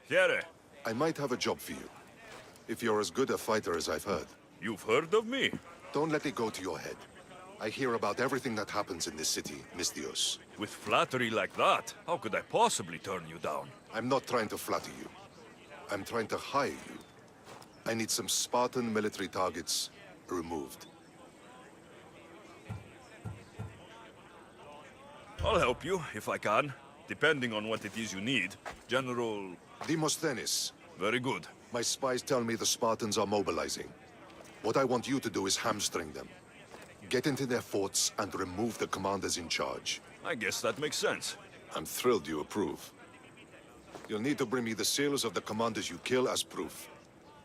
Chiere, I might have a job for you. If you're as good a fighter as I've heard. you've heard of me? Don't let it go to your head. I hear about everything that happens in this city, Mystios. With flattery like that, how could I possibly turn you down? I'm not trying to flatter you. I'm trying to hire you. I need some Spartan military targets removed. I'll help you, if I can, depending on what it is you need. General... Demosthenes, Very good. my spies tell me the Spartans are mobilizing. What I want you to do is hamstring them. Get into their forts and remove the commanders in charge. I guess that makes sense. I'm thrilled you approve. You'll need to bring me the seals of the commanders you kill as proof.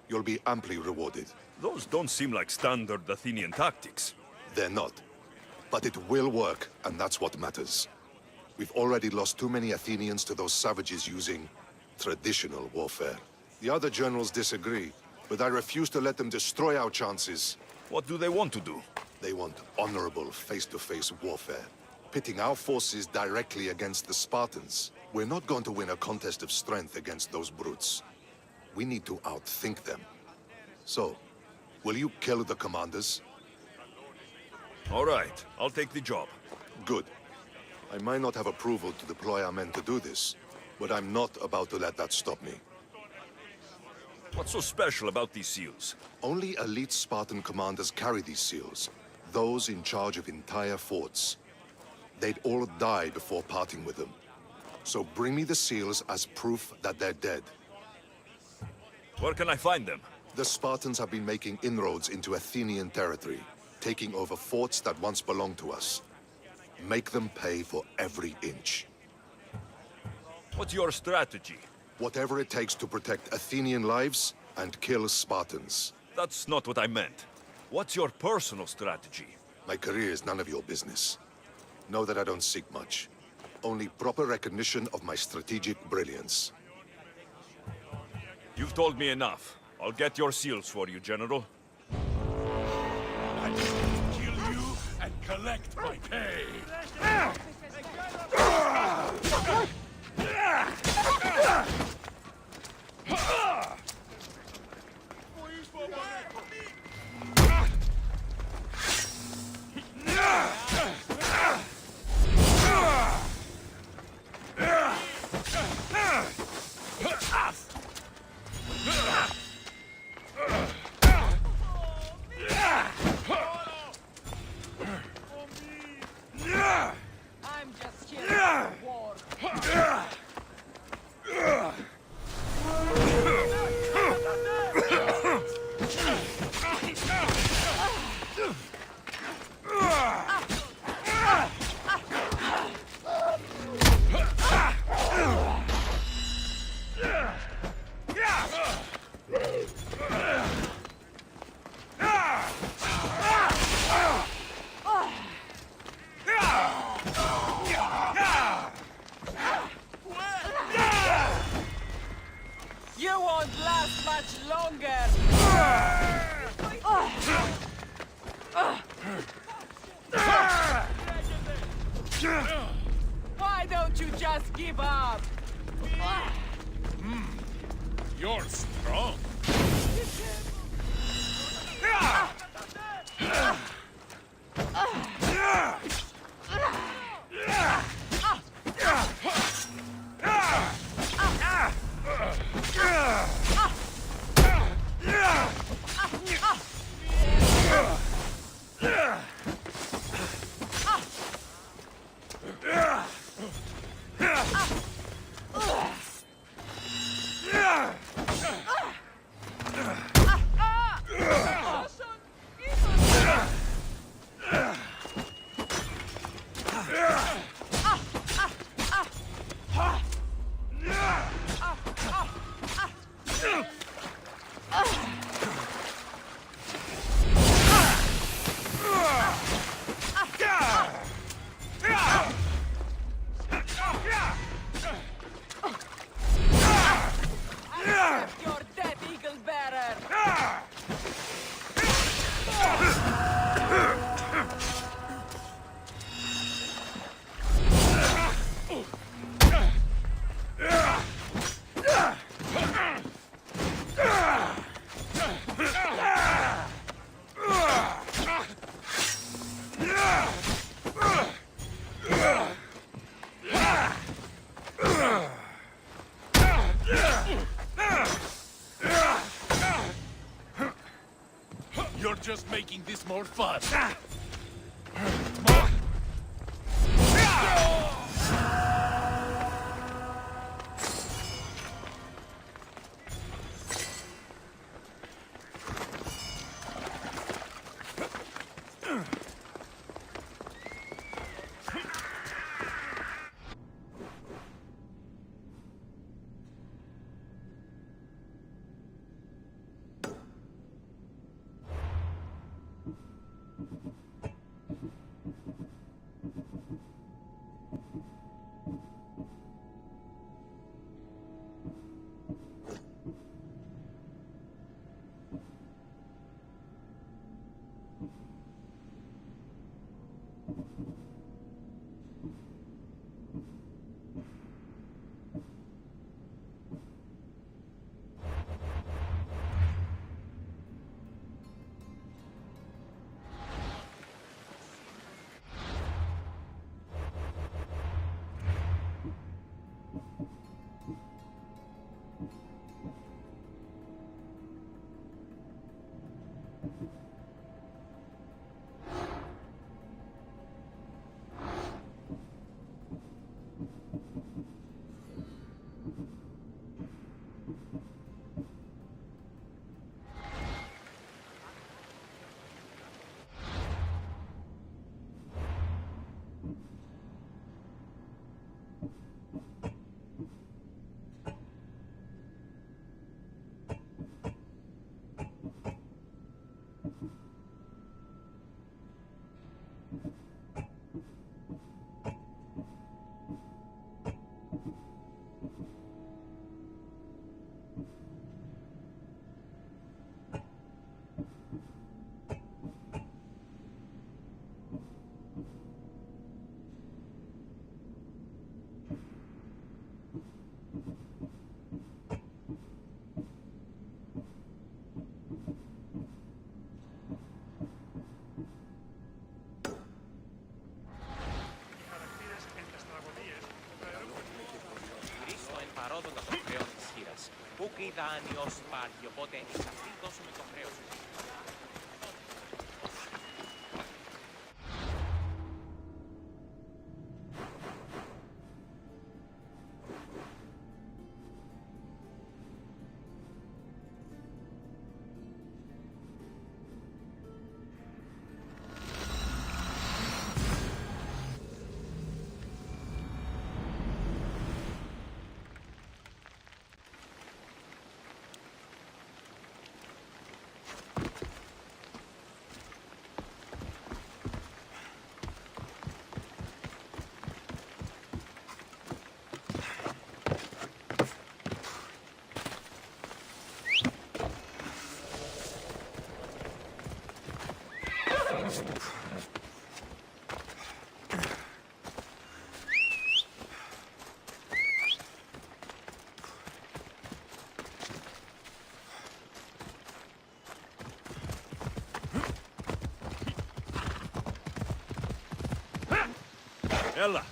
You'll be amply rewarded. Those don't seem like standard Athenian tactics. They're not. But it will work, and that's what matters. We've already lost too many Athenians to those savages using traditional warfare. The other generals disagree, but I refuse to let them destroy our chances. What do they want to do? They want honorable face-to-face warfare, pitting our forces directly against the Spartans. We're not going to win a contest of strength against those brutes. We need to outthink them. So, will you kill the commanders? All right, I'll take the job. Good. I might not have approval to deploy our men to do this, but I'm not about to let that stop me. What's so special about these seals? Only elite Spartan commanders carry these seals, those in charge of entire forts. They'd all die before parting with them. So bring me the seals as proof that they're dead. Where can I find them? The Spartans have been making inroads into Athenian territory, taking over forts that once belonged to us. Make them pay for every inch. What's your strategy? Whatever it takes to protect Athenian lives and kill Spartans. That's not what I meant. What's your personal strategy? My career is none of your business. Know that I don't seek much. Only proper recognition of my strategic brilliance. You've told me enough. I'll get your seals for you, General. I kill you and collect my pay. I'm just here for war. You won't last much longer! Why don't you just give up? You're strong. just making this more fun. παρόδοντα των χρέων της χείρας. Ούκ η δάνειος υπάρχει, οπότε εξ αυτήν δώσουμε το χρέος. Έλα.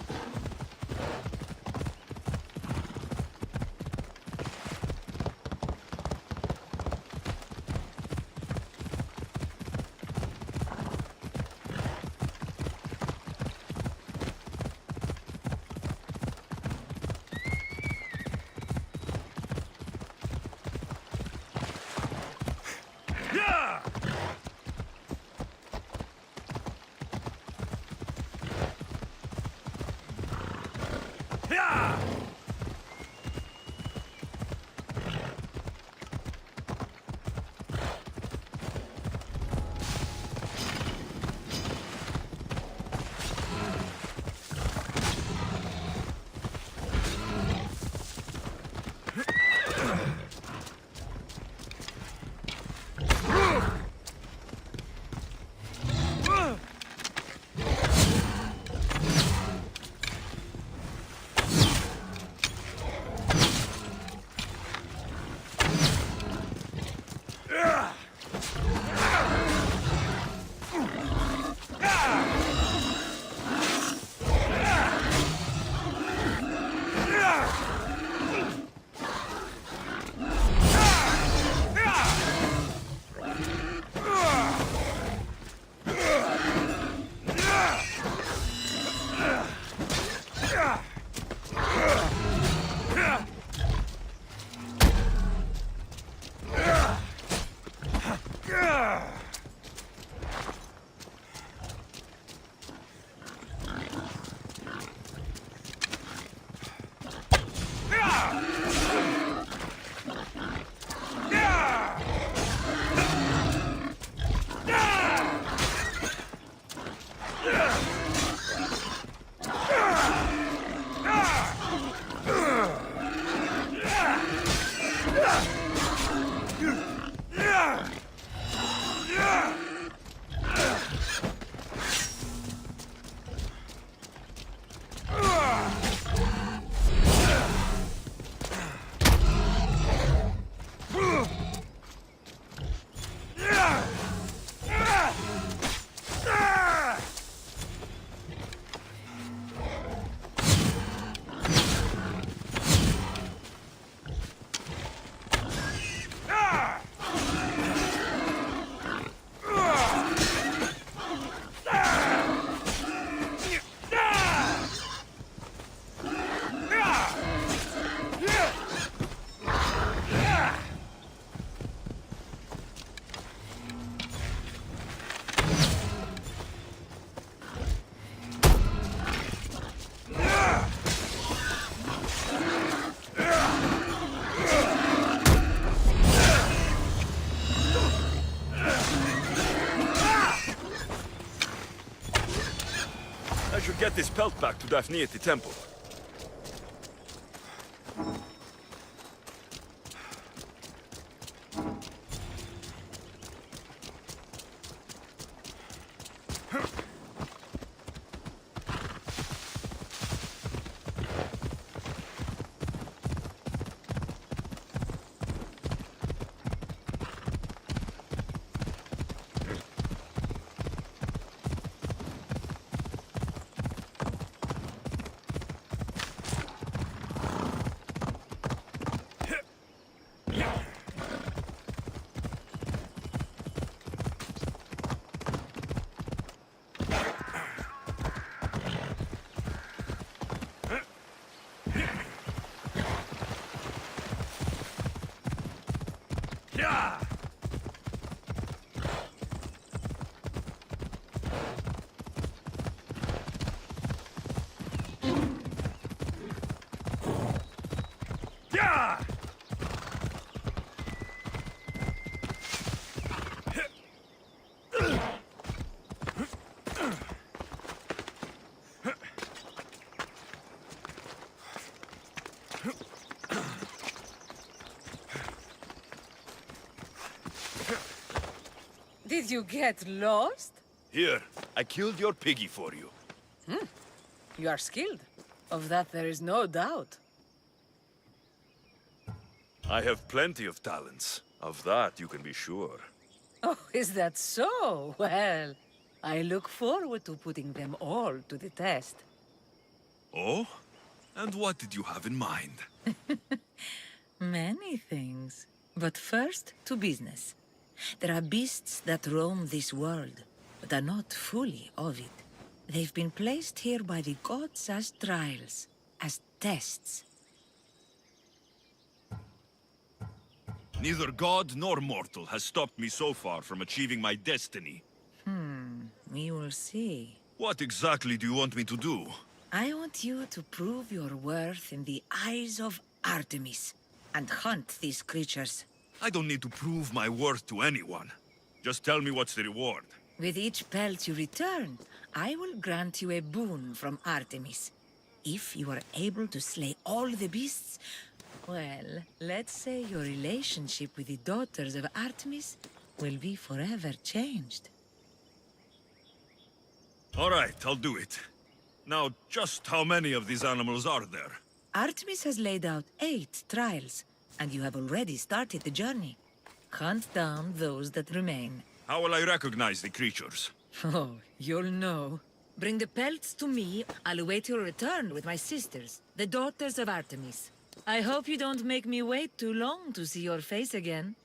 this pelt back to Daphne at the temple. Yeah! Yeah! Did you get lost? Here, I killed your piggy for you. You are skilled. Of that there is no doubt. I have plenty of talents. Of that you can be sure. Oh, is that so? Well, I look forward to putting them all to the test. Oh? And what did you have in mind? Many things. But first, to business. There are beasts that roam this world, but are not fully of it. They've been placed here by the gods as trials, as tests. Neither god nor mortal has stopped me so far from achieving my destiny. We will see. What exactly do you want me to do? I want you to prove your worth in the eyes of Artemis, and hunt these creatures. I don't need to prove my worth to anyone. Just tell me what's the reward. With each pelt you return, I will grant you a boon from Artemis. If you are able to slay all the beasts, well, let's say your relationship with the daughters of Artemis will be forever changed. All right, I'll do it. Now, just how many of these animals are there? Artemis has laid out 8 trials, and you have already started the journey. Hunt down those that remain. How will I recognize the creatures? Oh, you'll know. Bring the pelts to me. I'll await your return with my sisters, the daughters of Artemis. I hope you don't make me wait too long to see your face again.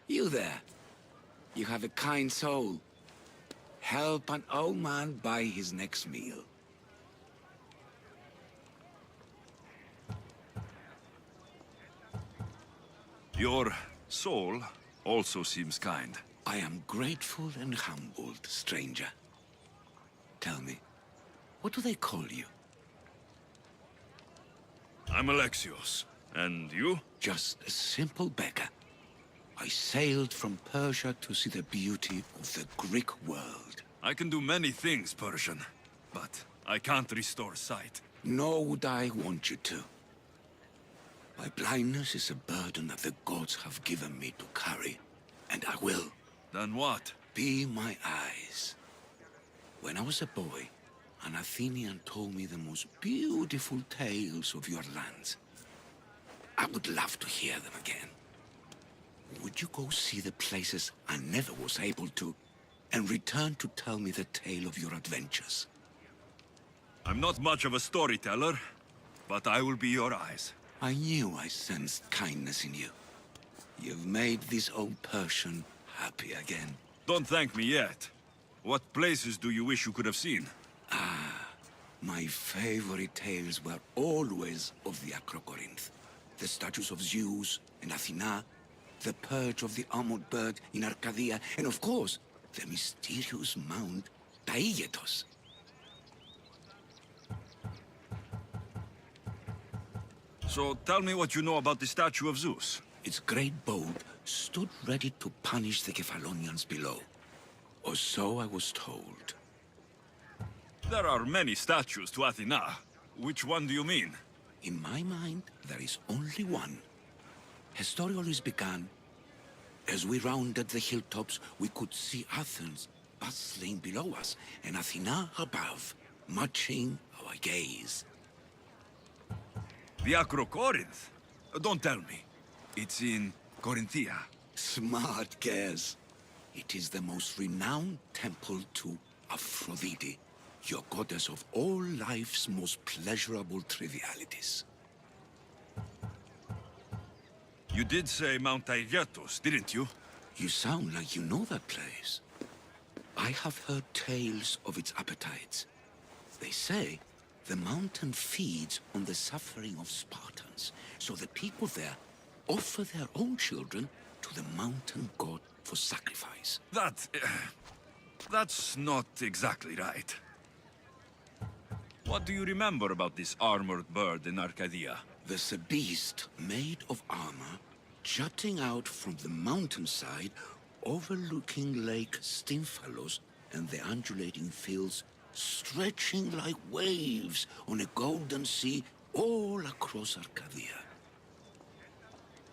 You there. You have a kind soul. Help an old man buy his next meal. Your soul also seems kind. I am grateful and humbled, stranger. Tell me, what do they call you? I'm Alexios. And you? Just a simple beggar. I sailed from Persia to see the beauty of the Greek world. I can do many things, Persian, but I can't restore sight. Nor would I want you to. My blindness is a burden that the gods have given me to carry, and I will. Then what? Be my eyes. When I was a boy, an Athenian told me the most beautiful tales of your lands. I would love to hear them again. Would you go see the places I never was able to, and return to tell me the tale of your adventures? I'm not much of a storyteller, but I will be your eyes. I knew I sensed kindness in you. You've made this old Persian happy again. Don't thank me yet. What places do you wish you could have seen? My favorite tales were always of the Acrocorinth. The statues of Zeus and Athena, the perch of the armored bird in Arcadia, and of course, the mysterious Mount Taygetos. So tell me what you know about the statue of Zeus. Its great boat stood ready to punish the Kephalonians below. Or so I was told. There are many statues to Athena. Which one do you mean? In my mind, there is only one. Her story always began. As we rounded the hilltops, we could see Athens bustling below us, and Athena above, matching our gaze. The Acrocorinth? Don't tell me. It's in Corinthia. Smart guess. It is the most renowned temple to Aphrodite, your goddess of all life's most pleasurable trivialities. You did say Mount Taygetos, didn't you? You sound like you know that place. I have heard tales of its appetites. They say the mountain feeds on the suffering of Spartans, so the people there offer their own children to the mountain god for sacrifice. That's not exactly right. What do you remember about this armored bird in Arcadia? There's a beast made of armor jutting out from the mountainside overlooking Lake Stymphalos and the undulating fields stretching like waves on a golden sea all across Arcadia.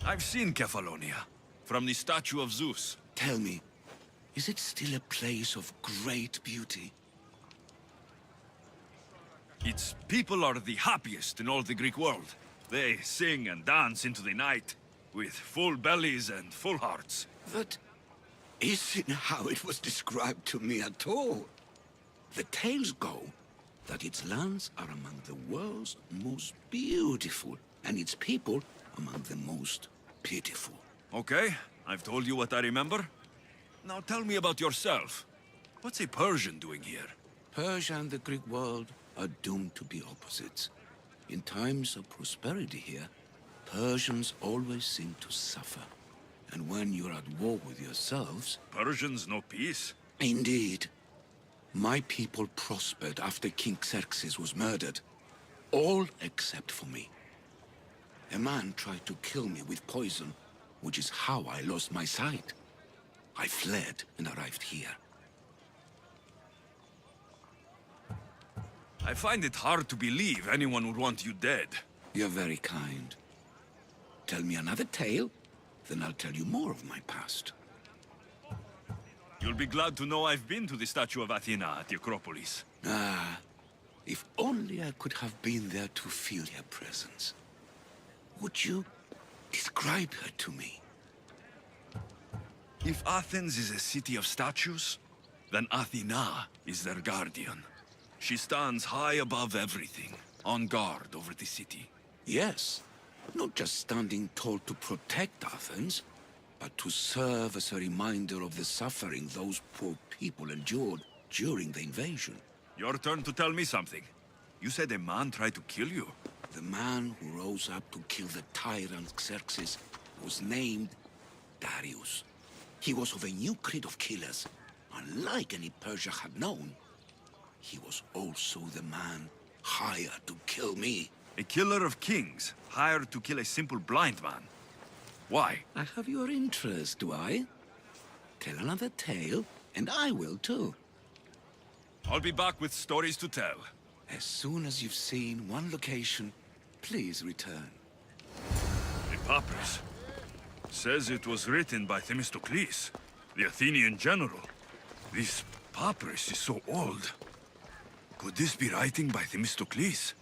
I've seen Kephallonia, from the statue of Zeus. Tell me, is it still a place of great beauty? Its people are the happiest in all the Greek world. They sing and dance into the night, with full bellies and full hearts. That isn't how it was described to me at all. The tales go that its lands are among the world's most beautiful, and its people among the most pitiful. Okay, I've told you what I remember. Now tell me about yourself. What's a Persian doing here? Persia and the Greek world are doomed to be opposites. In times of prosperity here, Persians always seem to suffer. And when you're at war with yourselves... Persians know peace? Indeed. My people prospered after King Xerxes was murdered. All except for me. A man tried to kill me with poison, which is how I lost my sight. I fled and arrived here. I find it hard to believe anyone would want you dead. You're very kind. Tell me another tale, then I'll tell you more of my past. You'll be glad to know I've been to the statue of Athena at the Acropolis. Ah, if only I could have been there to feel her presence. Would you describe her to me? If Athens is a city of statues, then Athena is their guardian. She stands high above everything, on guard over the city. Yes, not just standing tall to protect Athens, but to serve as a reminder of the suffering those poor people endured during the invasion. Your turn to tell me something. You said a man tried to kill you. The man who rose up to kill the tyrant Xerxes was named Darius. He was of a new creed of killers, unlike any Persia had known. He was also the man hired to kill me. A killer of kings, hired to kill a simple blind man. Why? I have your interest, do I? Tell another tale, and I will too. I'll be back with stories to tell. As soon as you've seen one location, please return. The papyrus says it was written by Themistocles, the Athenian general. This papyrus is so old. Could this be writing by Themistocles?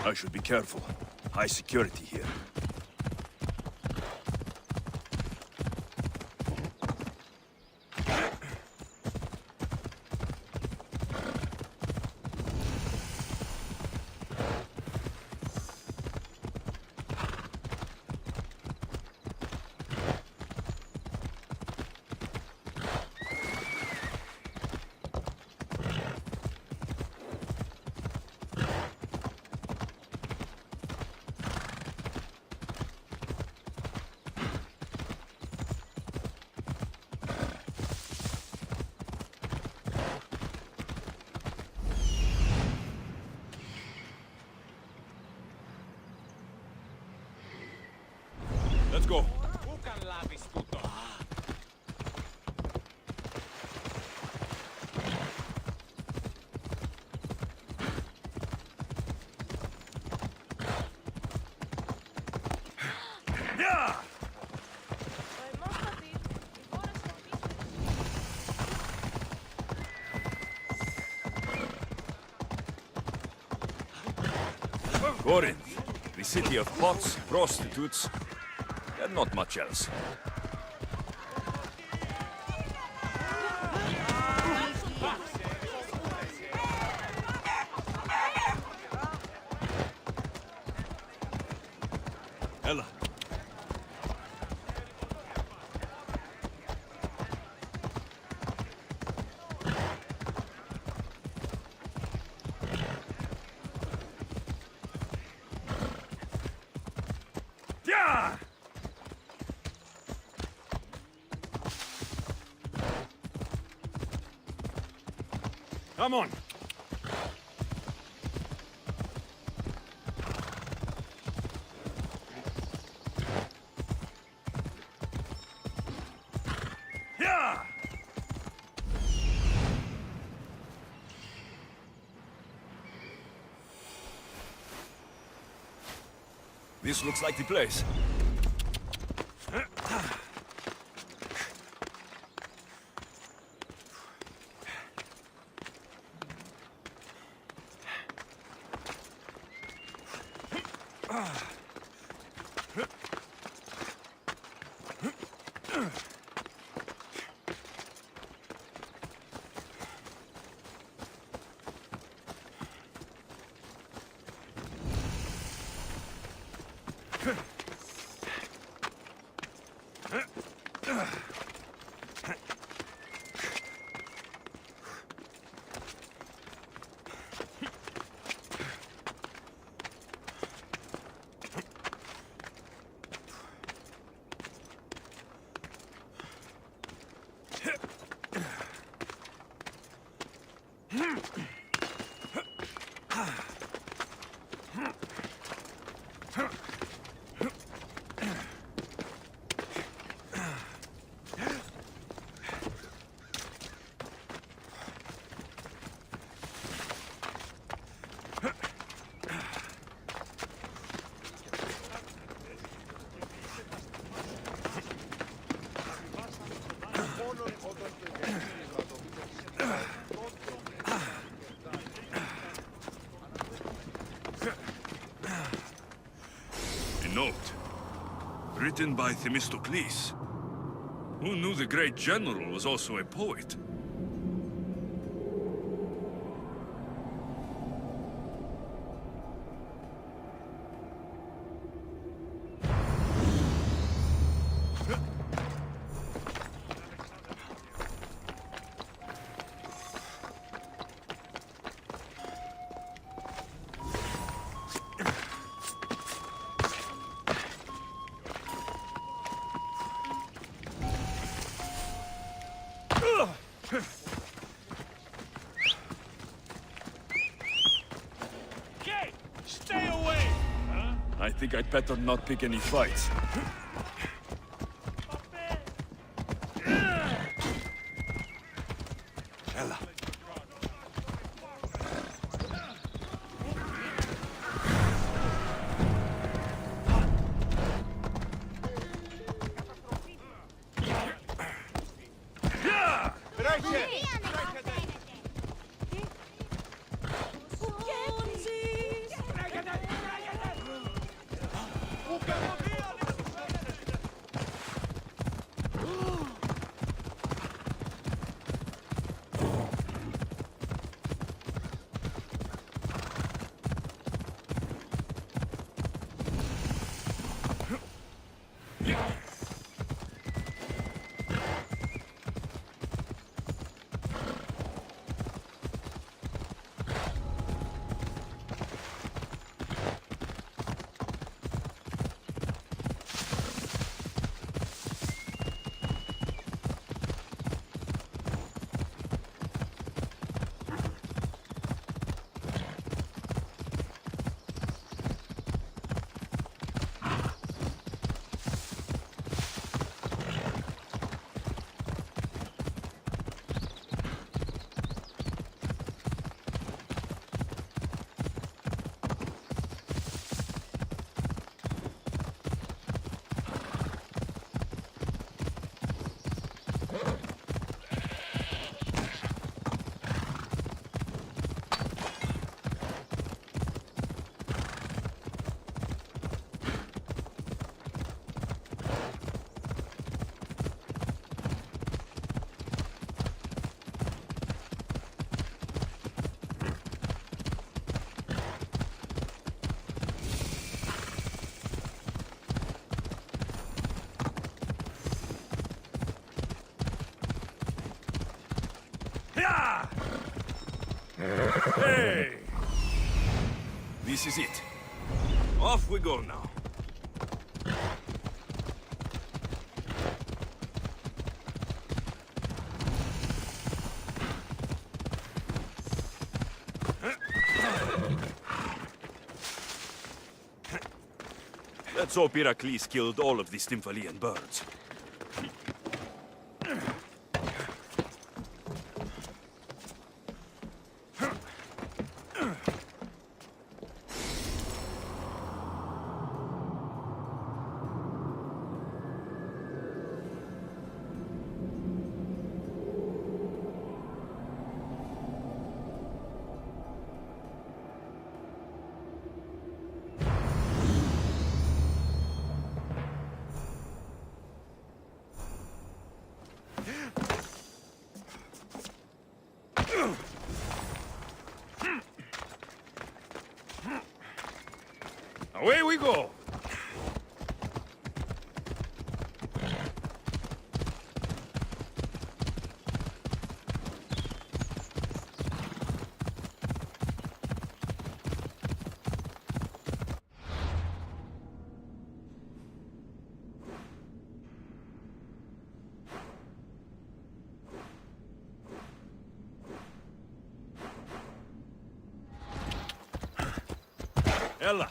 I should be careful. High security here. Let's go. Πού καν λάβεις τούτο. Yeah! Corinth, the city of pots, prostitutes, and not much else. Ella. Yeah! Come on. Yeah! This looks like the place. A note, written by Themistocles. Who knew the great general was also a poet? Jay, stay away! Huh? I think I'd better not pick any fights. Ella. Hey! This is it. Off we go now. Let's hope Heracles killed all of the Stymphalian birds. Away we go! Ella.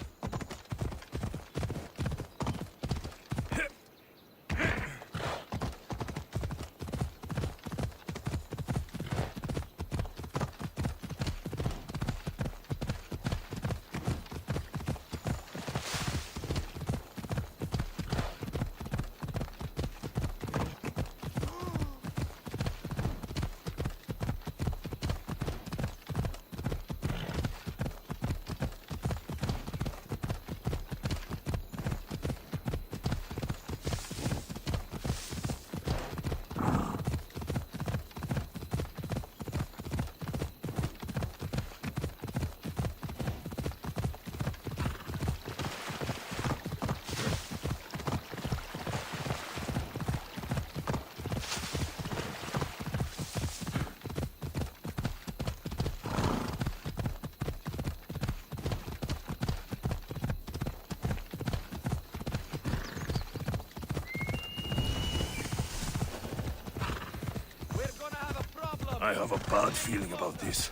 I have a bad feeling about this.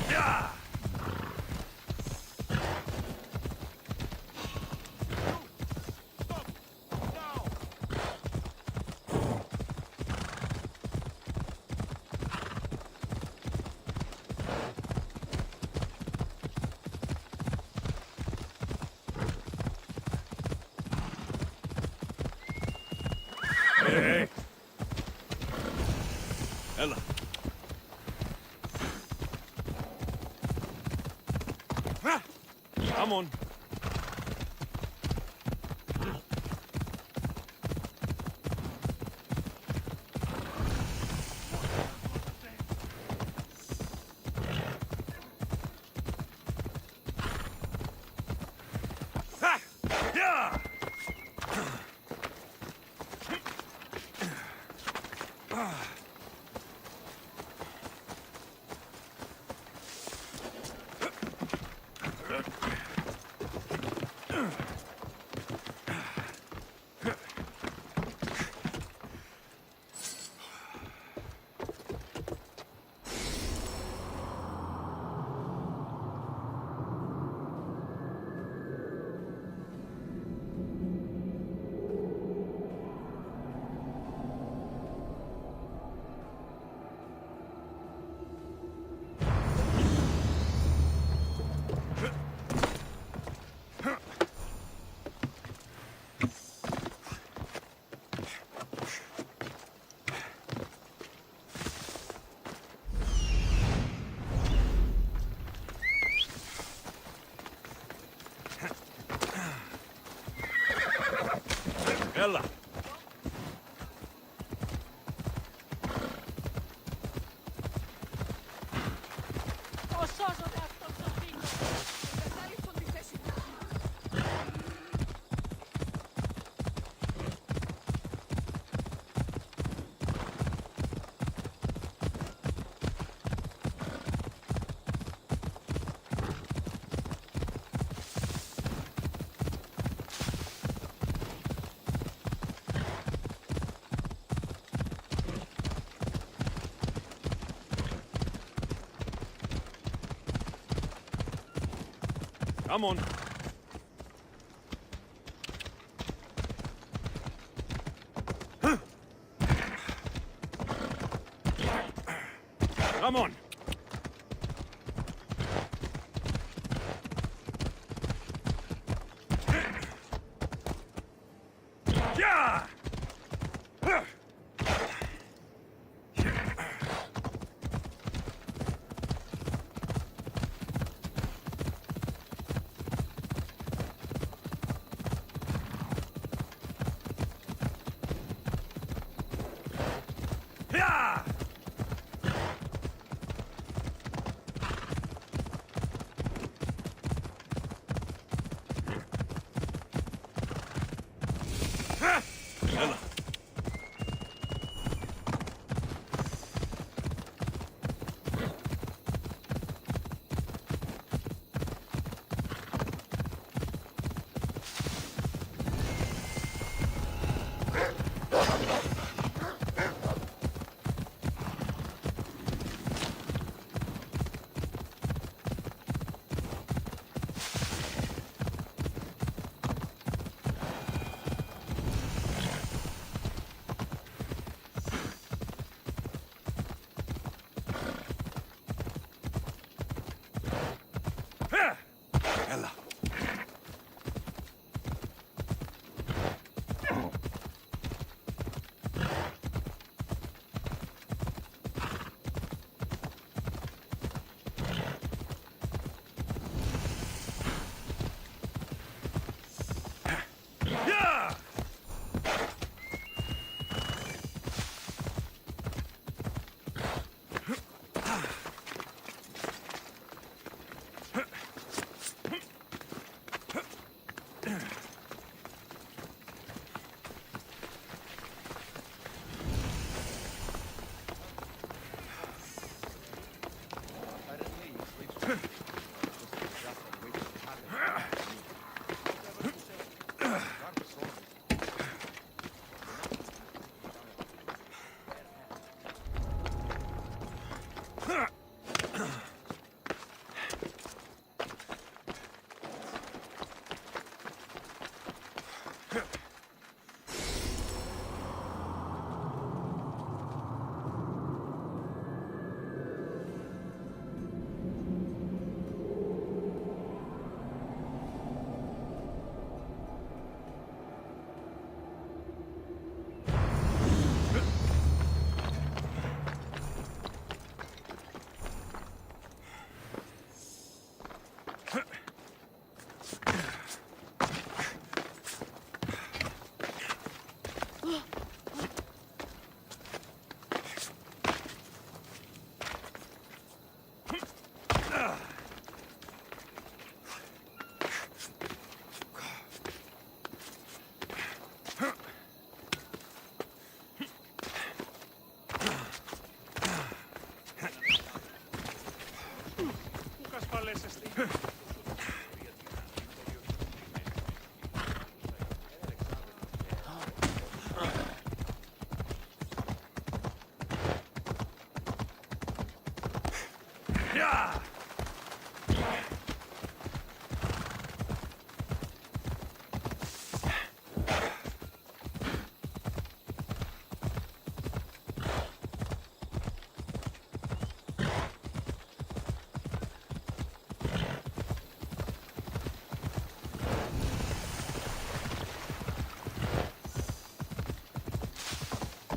Yeah! Hey. Ella. Come on. Yeah! Ella. Το σώζω με αυτόν τον φίλο. Θα ρίξω τη θέση του. Come on. Come on. Yeah! Yeah! Ella.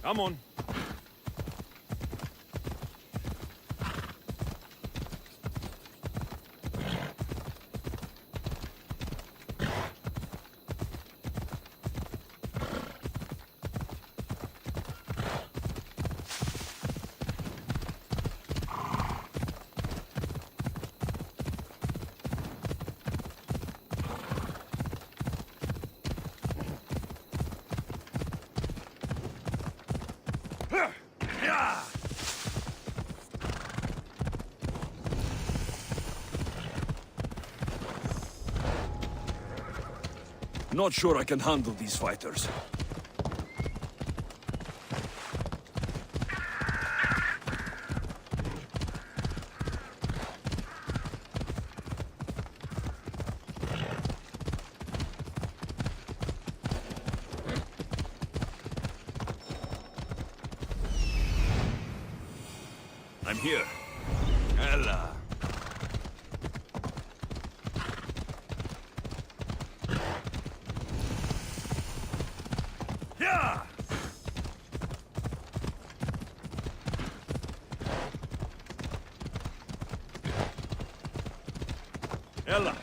Come on. Not sure I can handle these fighters. I'm here. Ella. Yeah! Ella.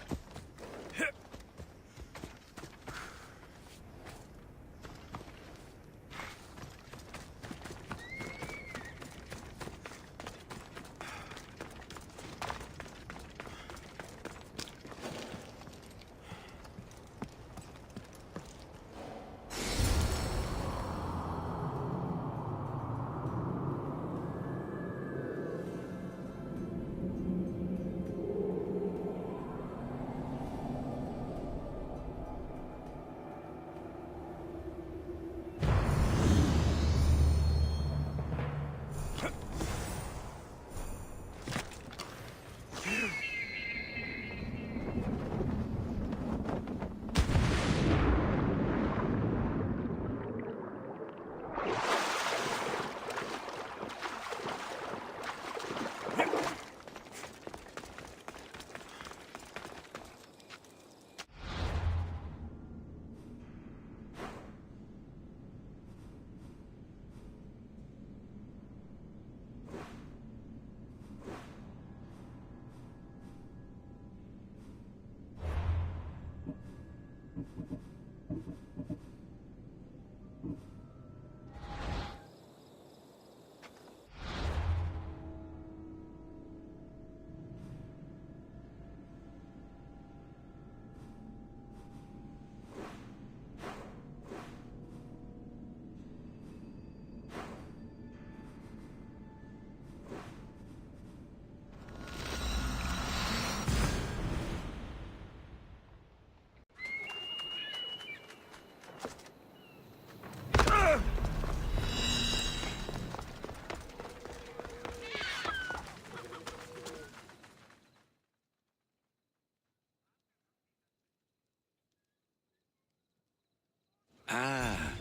Ah,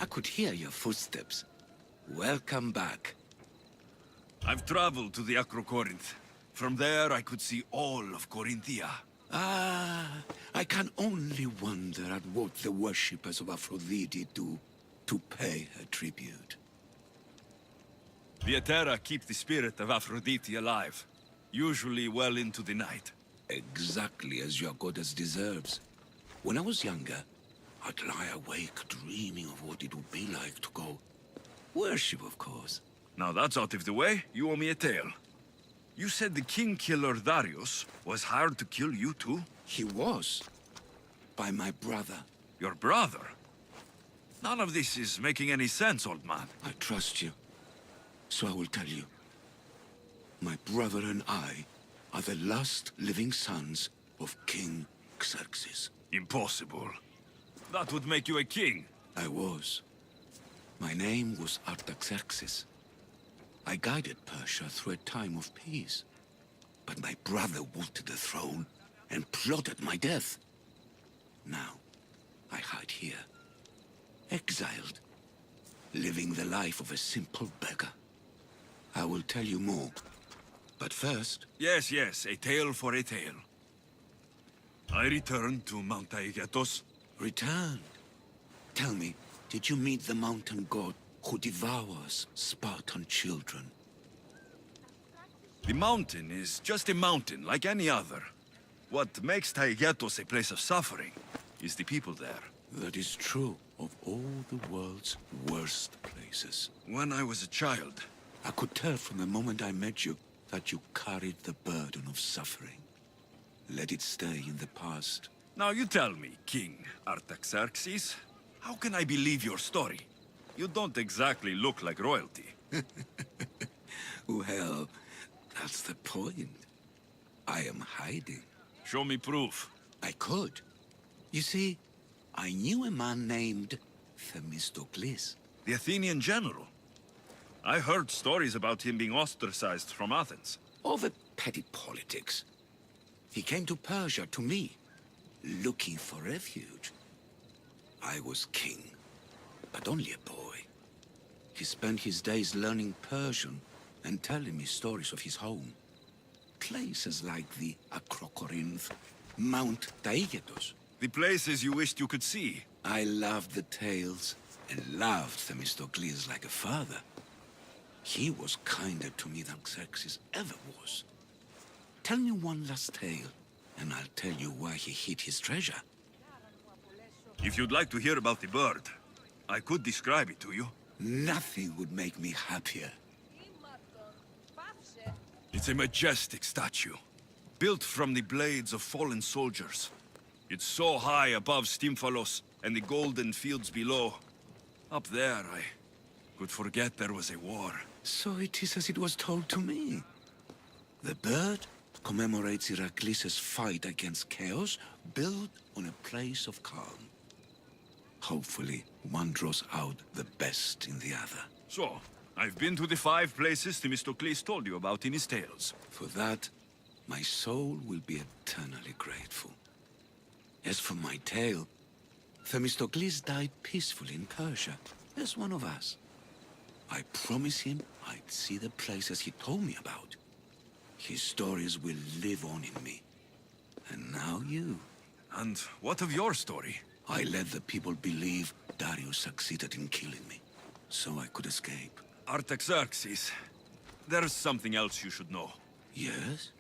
I could hear your footsteps. Welcome back. I've traveled to the Acrocorinth. From there, I could see all of Corinthia. Ah, I can only wonder at what the worshippers of Aphrodite do to pay her tribute. The Aetera keep the spirit of Aphrodite alive, usually well into the night. Exactly as your goddess deserves. When I was younger, I'd lie awake dreaming of what it would be like to go. Worship, of course. Now that's out of the way, you owe me a tale. You said the king-killer Darius was hired to kill you too? He was. By my brother. Your brother? None of this is making any sense, old man. I trust you. So I will tell you. My brother and I are the last living sons of King Xerxes. Impossible. That would make you a king. I was. My name was Artaxerxes. I guided Persia through a time of peace. But my brother wanted the throne and plotted my death. Now, I hide here. Exiled. Living the life of a simple beggar. I will tell you more. But first... Yes, a tale for a tale. I returned to Mount Aegatos. Returned. Tell me, did you meet the mountain god who devours Spartan children. The mountain is just a mountain like any other. What makes Taygetos a place of suffering is the people there. That is true of all the world's worst places. When I was a child, I could tell from the moment I met you that you carried the burden of suffering. Let it stay in the past. now you tell me, King Artaxerxes, how can I believe your story? You don't exactly look like royalty. Well, that's the point. I am hiding. Show me proof. I could. You see, I knew a man named Themistocles. The Athenian general. I heard stories about him being ostracized from Athens. Over petty politics. He came to Persia to me, looking for refuge. I was king, but only a boy. He spent his days learning Persian and telling me stories of his home. Places like the Acrocorinth, Mount Taygetos. The places you wished you could see. I loved the tales and loved Themistocles like a father. He was kinder to me than Xerxes ever was. Tell me one last tale, and I'll tell you where he hid his treasure. If you'd like to hear about the bird, I could describe it to you. Nothing would make me happier. It's a majestic statue, built from the blades of fallen soldiers. It's so high above Stymphalos and the golden fields below. Up there, I could forget there was a war. So it is as it was told to me. The bird commemorates Heracles' fight against chaos, built on a place of calm. Hopefully, one draws out the best in the other. So, I've been to the 5 places Themistocles told you about in his tales. For that, my soul will be eternally grateful. As for my tale, Themistocles died peacefully in Persia, as one of us. I promised him I'd see the places he told me about. His stories will live on in me. And now you. And what of your story? I let the people believe Darius succeeded in killing me, so I could escape. Artaxerxes, there's something else you should know. Yes?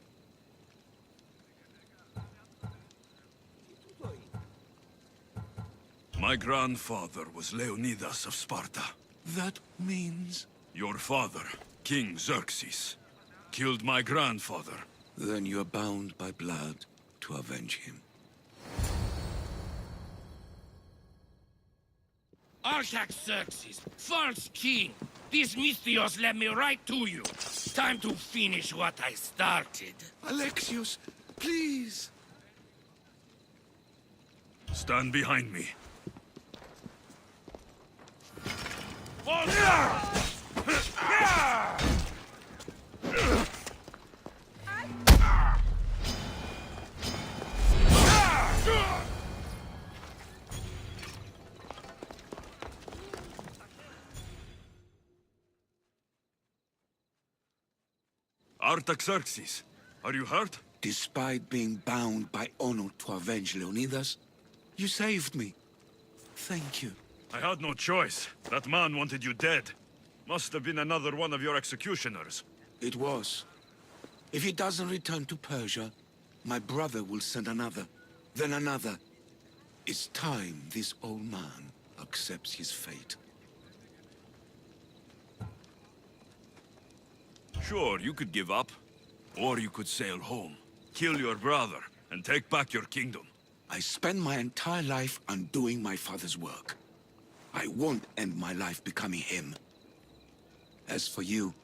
My grandfather was Leonidas of Sparta. That means... Your father, King Xerxes, killed my grandfather. Then you are bound by blood to avenge him. Artaxerxes, false king, these Mythios led me right to you. Time to finish what I started. Alexios, please! Stand behind me. Artaxerxes, are you hurt? Despite being bound by honor to avenge Leonidas, you saved me. Thank you. I had no choice. That man wanted you dead. Must have been another one of your executioners. It was. If he doesn't return to Persia, my brother will send another, then another. It's time this old man accepts his fate. Sure, you could give up. Or you could sail home, kill your brother, and take back your kingdom. I spent my entire life undoing my father's work. I won't end my life becoming him. As for you,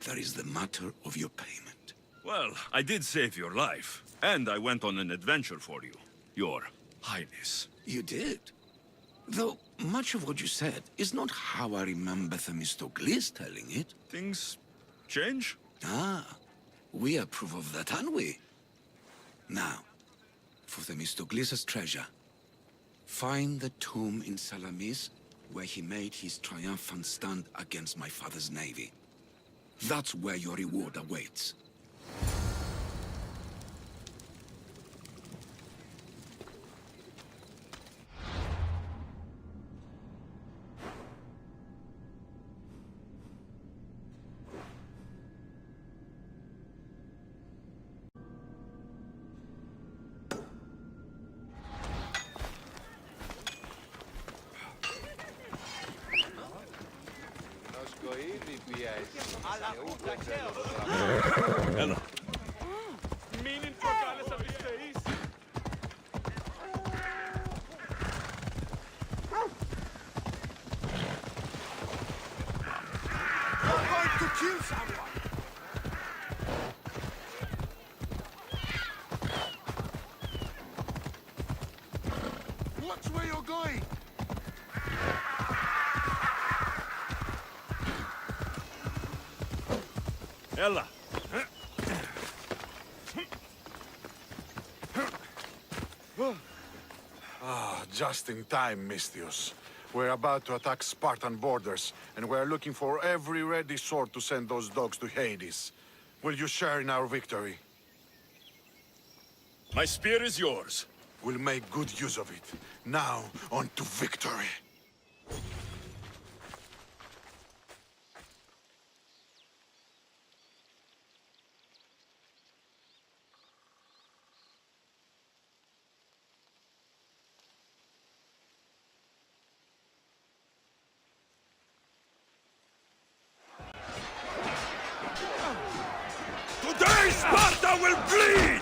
there is the matter of your payment. Well, I did save your life, and I went on an adventure for you, Your Highness. You did. Though much of what you said is not how I remember Themistocles telling it. Things change? Ah, we approve of that, aren't we? Now, for Themistocles' treasure, find the tomb in Salamis where he made his triumphant stand against my father's navy. That's where your reward awaits. Ella. Meaning regardless of his face. You're going to kill someone! Watch where you're going! Ella. Just in time, Misthios. We're about to attack Spartan borders, and we're looking for every ready sword to send those dogs to Hades. Will you share in our victory? My spear is yours. We'll make good use of it. Now, on to victory. Today, Sparta will bleed!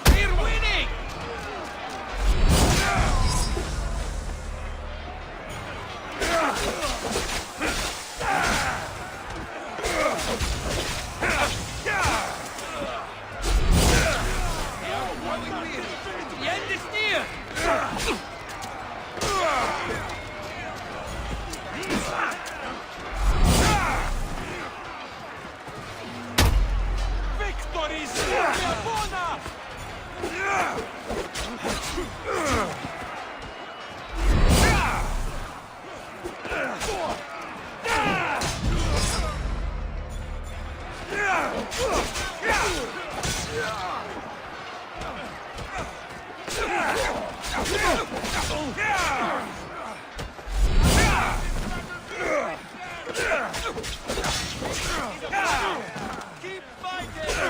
We're winning! The end is near! Victory is upon us! Keep fighting!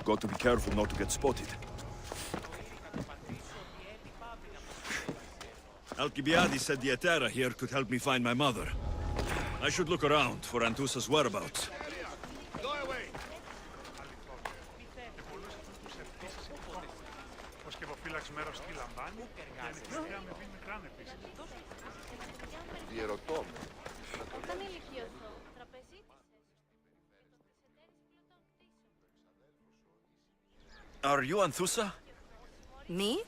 Got to be careful not to get spotted. Alcibiades said the Etera here could help me find my mother. I should look around for Anthusa's whereabouts. Διερωτώ με. Όταν ηλικιωθώ, τραπεζίτης Are you Anthusa? Me?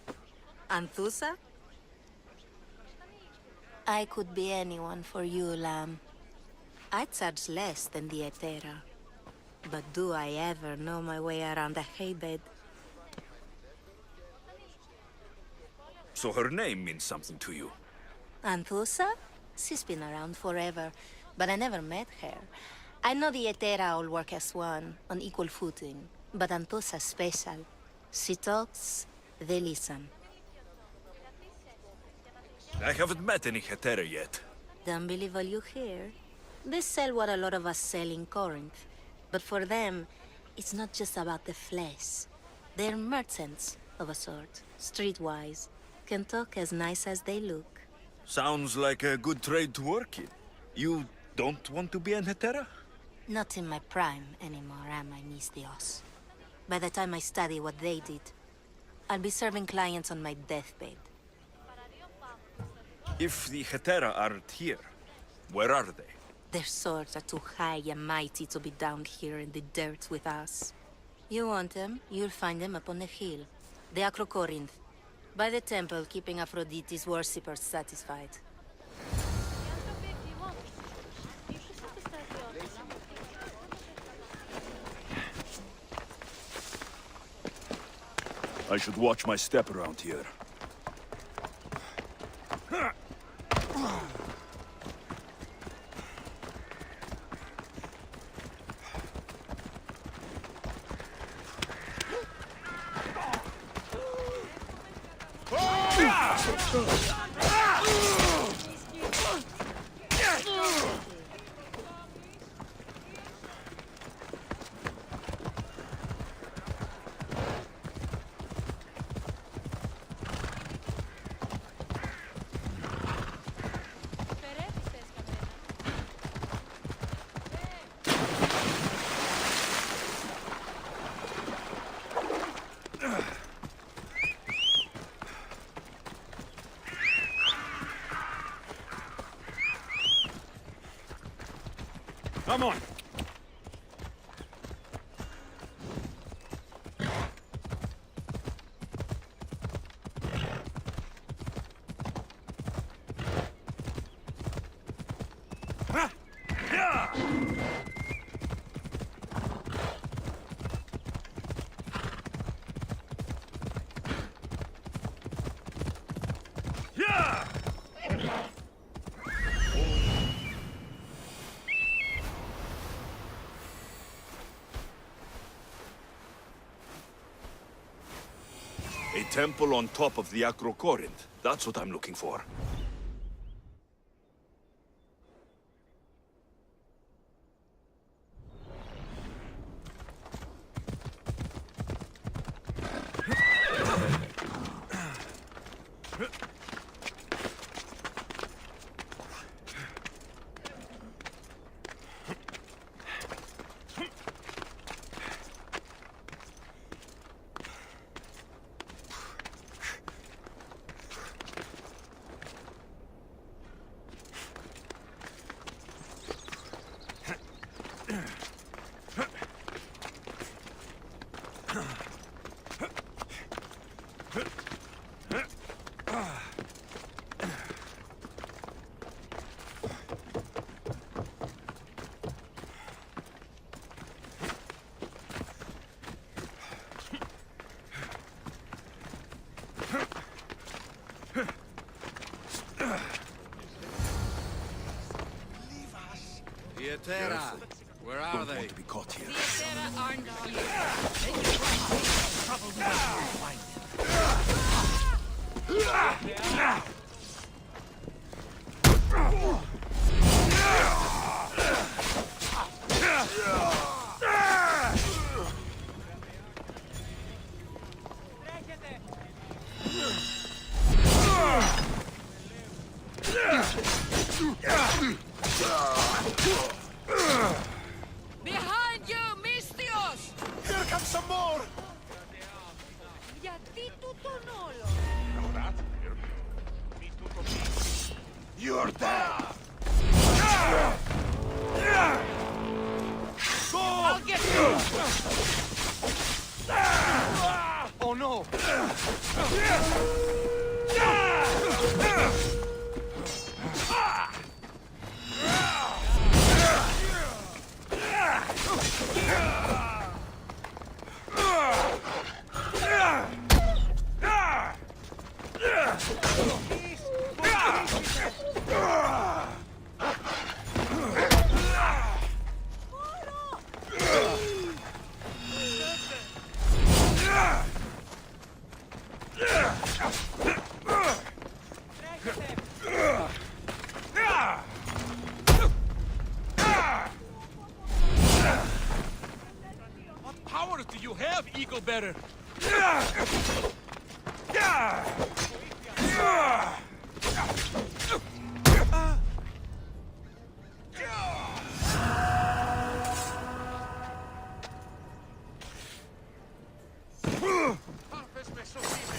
Anthusa? I could be anyone for you, Lamb. I charge less than the Etera. But do I ever know my way around a haybed? So her name means something to you. Anthusa? She's been around forever, but I never met her. I know the Etera all work as one, on equal footing, but Anthusa's special. She talks, they listen. I haven't met any Hetera yet. Don't believe all you hear. They sell what a lot of us sell in Corinth. But for them, it's not just about the flesh. They're merchants of a sort, streetwise. Can talk as nice as they look. Sounds like a good trade to work in. You don't want to be an Hetera? Not in my prime anymore, am I, Mistios? By the time I study what they did, I'll be serving clients on my deathbed. If the Hetera aren't here, where are they? Their swords are too high and mighty to be down here in the dirt with us. You want them, you'll find them up on the hill. The Acrocorinth. By the temple, keeping Aphrodite's worshippers satisfied. I should watch my step around here. Come on! A temple on top of the Acrocorinth. That's what I'm looking for. Etera, where are Don't they? want to be caught here. Behind you, Mistios! Here comes some more! Γιατί τούτον όλο. You're there! I'll get you! Oh no! What do you have, eagle bearer? Harpes me sopime